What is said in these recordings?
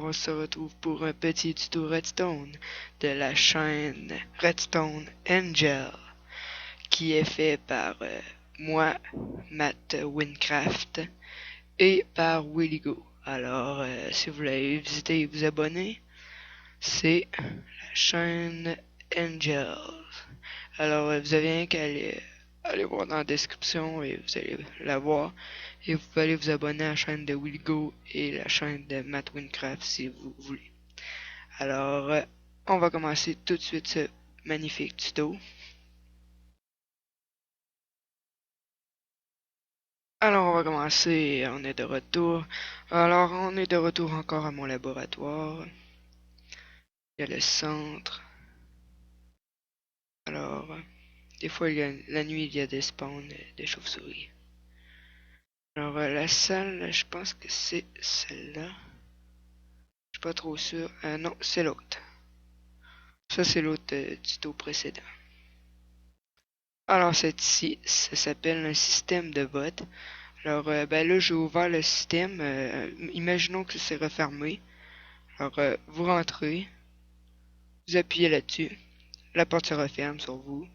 Alors, on se retrouve pour un petit tuto Redstone de la chaîne Redstone Angel qui est fait par moi, Matt Wincraft, et par WillyGo. Alors, si vous voulez visiter et vous abonner, c'est la chaîne Angel. Alors, vous avez rien qu'à aller voir dans la description et vous allez la voir. Et vous pouvez aller vous abonner à la chaîne de WillyGo et la chaîne de Matt Wincraft si vous voulez. Alors, on va commencer tout de suite ce magnifique tuto. Alors, on va commencer, on est de retour. Alors, on est de retour encore à mon laboratoire. Il y a le centre. Alors, des fois, la nuit, il y a des spawns de chauves-souris. Alors, la salle, je pense que c'est celle-là. Je suis pas trop sûr. Non, c'est l'autre. Ça, c'est l'autre tuto précédent. Alors, c'est ici, ça s'appelle un système de vote. Alors, ben là, j'ai ouvert le système. Imaginons que c'est refermé. Alors, vous rentrez, vous appuyez là-dessus. La porte se referme sur vous.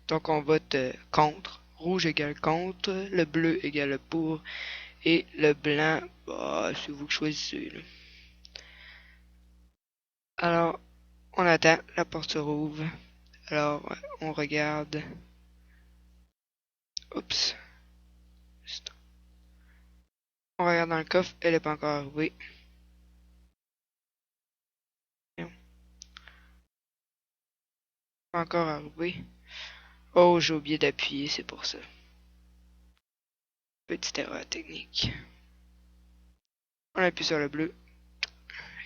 Donc, on vote contre. Rouge égale contre, le bleu égale pour, et le blanc, bah, c'est vous qui choisissez, là. Alors, on attend, la porte se rouvre. Alors, on regarde. Oups. On regarde dans le coffre, elle n'est pas encore arrivée. Pas encore arrivée. Oh, j'ai oublié d'appuyer, c'est pour ça. Petite erreur technique. On appuie sur le bleu.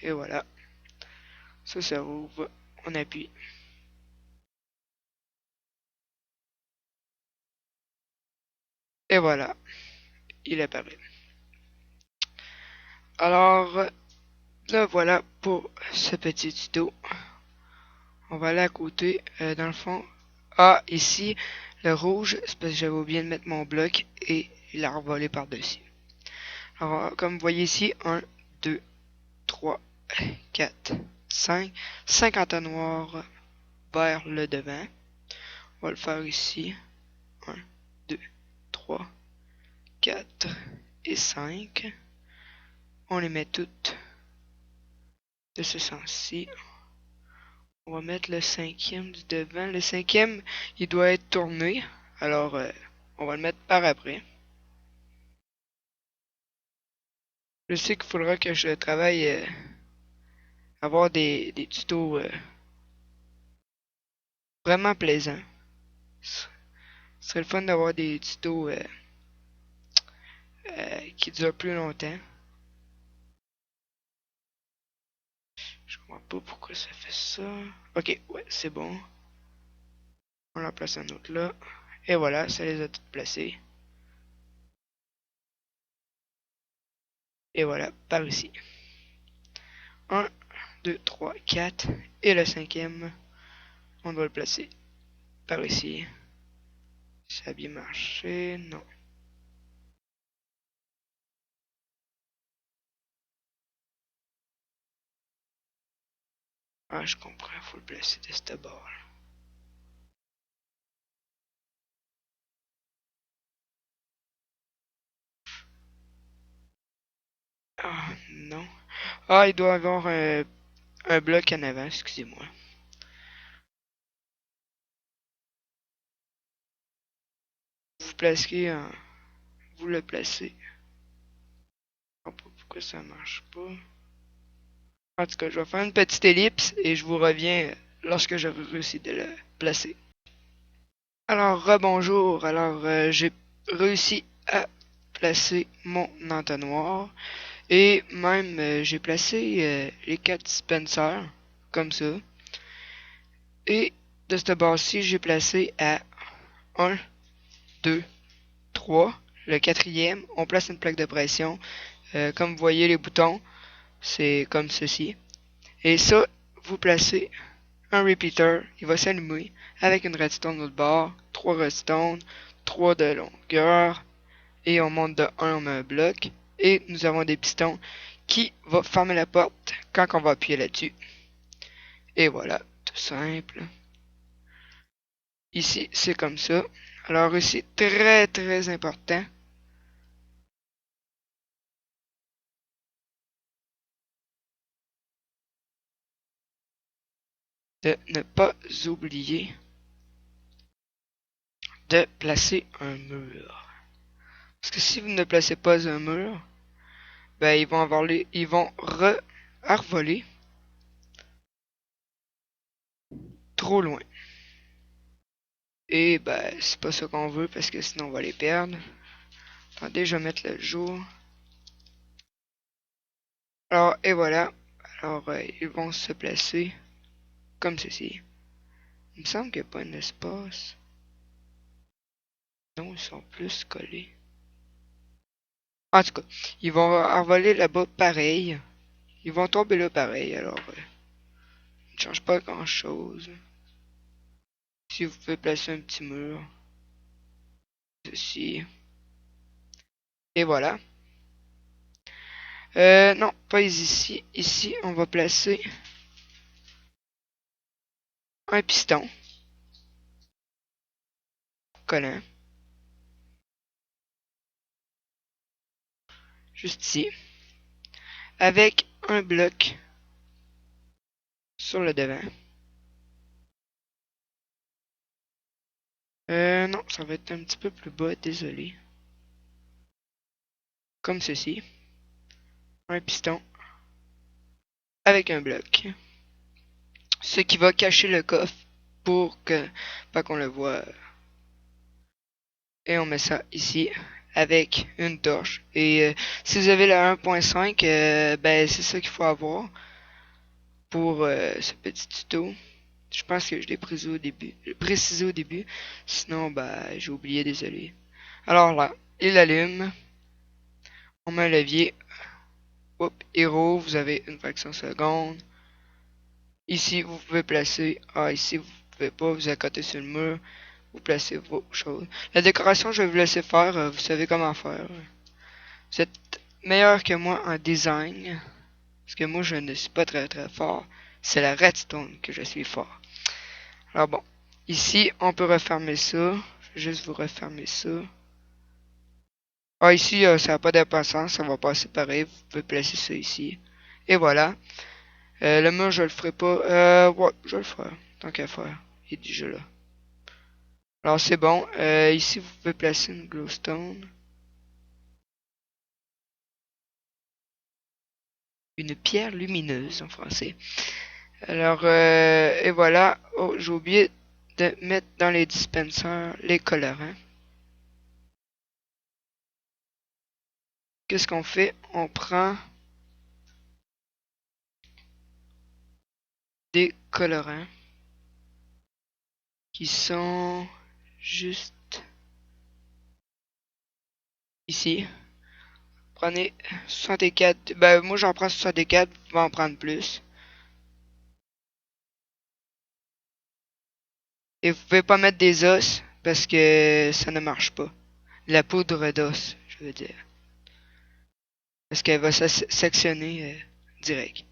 Et voilà. Ça rouvre. On appuie. Et voilà. Il apparaît. Alors, là voilà pour ce petit tuto. On va aller à côté. Dans le fond. Ah, ici, le rouge, c'est parce que j'avais oublié de mettre mon bloc et il a revolé par-dessus. Alors, comme vous voyez ici, 1, 2, 3, 4, 5. 5 entonnoirs vers le devant. On va le faire ici. 1, 2, 3, 4 et 5. On les met toutes de ce sens-ci. On va mettre le cinquième du devant. Le cinquième, il doit être tourné. Alors, on va le mettre par après. Je sais qu'il faudra que je travaille avoir des tutos vraiment plaisants. Ce serait le fun d'avoir des tutos qui durent plus longtemps. Je comprends pas pourquoi ça fait ça. Ok, ouais, c'est bon. On en place un autre là. Et voilà, ça les a toutes placées. Et voilà, par ici. 1, 2, 3, 4. Et le cinquième, on doit le placer par ici. Ça a bien marché, non. Ah, je comprends, faut le placer de ce bord. Ah, non. Ah, il doit y avoir un bloc en avant, excusez-moi. Vous placez vous le placez. Je comprends pas pourquoi ça marche pas. En tout cas, je vais faire une petite ellipse et je vous reviens lorsque j'aurai réussi de le placer. Alors, rebonjour. Alors, j'ai réussi à placer mon entonnoir. Et même, j'ai placé les 4 dispensers, comme ça. Et de cette base-ci, j'ai placé à 1, 2, 3. Le quatrième, on place une plaque de pression. Comme vous voyez, les boutons, c'est comme ceci. Et ça, vous placez un repeater, il va s'allumer avec une redstone de l'autre bord, 3 redstones, 3 de longueur, et on monte de 1, on met un bloc, et nous avons des pistons qui va fermer la porte quand on va appuyer là-dessus. Et voilà, tout simple. Ici, c'est comme ça. Alors ici, très très important. De ne pas oublier de placer un mur. Parce que si vous ne placez pas un mur, ben ils vont revoler trop loin. Et ben c'est pas ça qu'on veut parce que sinon on va les perdre. Attendez, je vais mettre le jour. Alors et voilà. Alors ils vont se placer comme ceci. Il me semble qu'il n'y a pas un espace. Non, ils sont plus collés. En tout cas, ils vont envoler là-bas pareil. Ils vont tomber là pareil, alors ne change pas grand chose. Si vous pouvez placer un petit mur. Ceci. Et voilà. Non, pas ici. Ici, on va placer un piston collant. Juste ici. Avec un bloc sur le devant. Non, ça va être un petit peu plus bas, désolé. Comme ceci. Un piston avec un bloc. Ce qui va cacher le coffre pour que pas qu'on le voit. Et on met ça ici avec une torche. Et si vous avez la 1.5, ben c'est ça qu'il faut avoir pour ce petit tuto. Je pense que je l'ai précisé au début. Sinon, bah, j'ai oublié, désolé. Alors là, il allume. On met un levier. Hop, héros, vous avez une fraction seconde. Ici, vous pouvez placer. Ah, ici, vous pouvez pas, vous accotez sur le mur. Vous placez vos choses. La décoration, je vais vous laisser faire. Vous savez comment faire. Vous êtes meilleur que moi en design. Parce que moi, je ne suis pas très très fort. C'est la redstone que je suis fort. Alors bon, ici, on peut refermer ça. Je vais juste vous refermer ça. Ah, ici, ça n'a pas d'importance, ça va passer pareil. Vous pouvez placer ça ici. Et voilà. Le mur, je le ferai pas. Ouais, je le ferai. Tant qu'à faire. Il est déjà là. Alors, c'est bon. Ici, vous pouvez placer une glowstone. Une pierre lumineuse en français. Alors, et voilà. Oh, j'ai oublié de mettre dans les dispensers les colorants. Qu'est-ce qu'on fait? On prend des colorants qui sont juste ici. Prenez 64. Ben, moi j'en prends 64, vous pouvez en prendre plus. Et vous pouvez pas mettre des os parce que ça ne marche pas. La poudre d'os, je veux dire. Parce qu'elle va sectionner direct.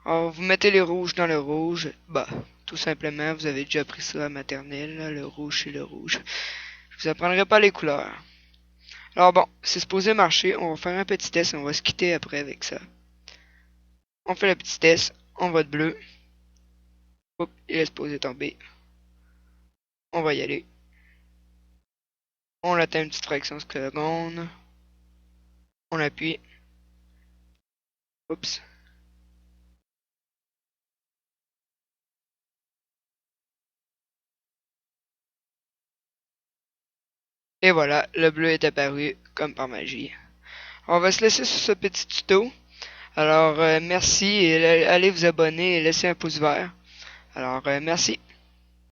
Alors, vous mettez les rouges dans le rouge. Bah, tout simplement, vous avez déjà appris ça à maternelle, là, le rouge c'est le rouge. Je vous apprendrai pas les couleurs. Alors bon, c'est supposé marcher. On va faire un petit test et on va se quitter après avec ça. On fait le petit test. On vote bleu. Oups, il est supposé tomber. On va y aller. On attend une petite fraction de seconde. On appuie. Oups. Et voilà, le bleu est apparu comme par magie. On va se laisser sur ce petit tuto. Alors, merci et allez vous abonner et laissez un pouce vert. Alors, merci.